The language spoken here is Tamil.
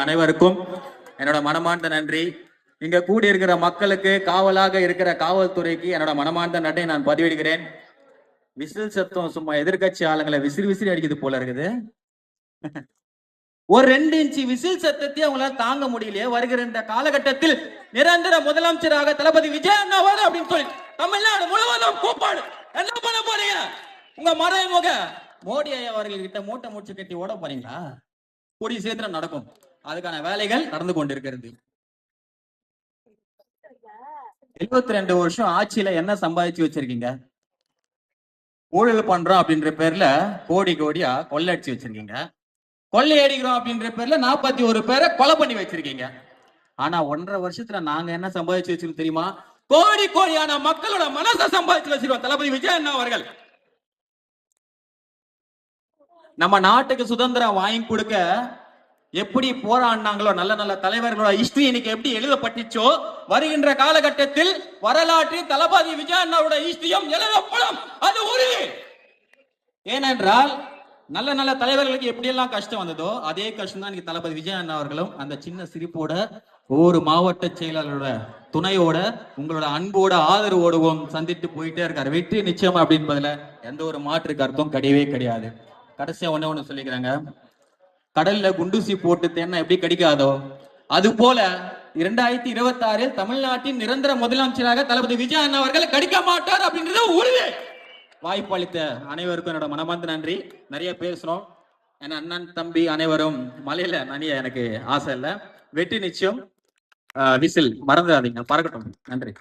அனைவருக்கும் என்னோட மனமார்ந்த நன்றி. இங்க கூடி இருக்கிற மக்களுக்கு, காவலாக இருக்கிற காவல்துறைக்கு என்னோட மனமார்ந்த நன்றியை நான் பதிவிடுகிறேன். விசில் சத்தம் சும்மா எதிர்கட்சி ஆளுங்களை விசிறி அடிக்குது போல இருக்குது. ஒரு 2 இன்ச்சு விசில் சத்தத்தை அவங்களால தாங்க முடியலையே. வருகிற இந்த காலகட்டத்தில் நிரந்தர முதலமைச்சராக தளபதி விஜய் அண்ணா வர அப்படின்னு சொல்லி தமிழ்நாடு முழுவதும் கூப்பாடு. என்ன பண்ண போறீங்க? உங்க மறைமுக மோடி ஐயா அவர்கள்கிட்ட மூட்டை முடிச்சு கட்டி ஓட போறீங்களா? கூடிய சீக்கிரம் நடக்கும். அதுக்கான வேலைகள் நடந்து கொண்டிருக்கிறது. 72 வருஷம் ஆட்சியில என்ன சம்பாதிச்சு வச்சிருக்கீங்க? ஊழல் பண்றோம் அப்படின்ற பேர்ல கோடி கோடியா கொள்ளடிச்சு வச்சிருக்கீங்க. கொள்ளையடிக்கிறோம் அப்படின்ற பேர்ல 41 பேரை கொலை பண்ணி வச்சிருக்கீங்க. ஆனா 1.5 வருஷத்துல நாங்க என்ன சம்பாதிச்சு வச்சிருக்கோம் தெரியுமா? கோடி கோடியான மக்களோட மனசை சம்பாதிச்சு வச்சிருக்கோம் தளபதி விஜய் அண்ணா அவர்கள். நம்ம நாட்டுக்கு சுதந்திரம் வாங்கி கொடுக்க எப்படி போராடினாங்களோ, நல்ல நல்ல தலைவர்களோட ஹிஸ்டரி இன்னைக்கு எப்படி எழுதப்பட்டுச்சோ, வருகின்ற காலகட்டத்தில் வரலாற்றில் தளபதி விஜய் அண்ணாவோட ஹிஸ்டரியும் எழுதப்படும். அது உறுதி. ஏனென்றால் நல்ல நல்ல தலைவர்களுக்கு எப்படி எல்லாம் கஷ்டம் வந்ததோ அதே கஷ்டம் தான் இன்னைக்கு தளபதி விஜய் அண்ணா அவர்களும் அந்த சின்ன சிரிப்போட ஒவ்வொரு மாவட்ட செயலாளரோட துணையோட உங்களோட அன்போட ஆதரவோடுவும் சந்தித்து போயிட்டே இருக்காரு. வெற்றி நிச்சயம் அப்படின்பதுல எந்த ஒரு மாற்று கருத்தும் கிடையவே கிடையாது. கடைசியா ஒண்ணு சொல்லிக்கிறாங்க, கடல்ல குண்டூசி போட்டு தேன்னா எப்படி கடிக்காதோ அது போல 2026 தமிழ்நாட்டின் நிரந்தர முதலமைச்சராக தளபதி விஜய் அண்ணா அவர்கள் கடிக்க மாட்டார் அப்படின்றது உறுதி. வாய்ப்பு அளித்த அனைவருக்கும் என்னோட மனமார்ந்த நன்றி. நிறைய பேசுறோம். என் அண்ணன் தம்பி அனைவரும் மலையில நனிய எனக்கு ஆசை இல்லை. வெற்றி நிச்சயம். விசில் மறந்துடாதீங்க, பறக்கட்டும். நன்றி.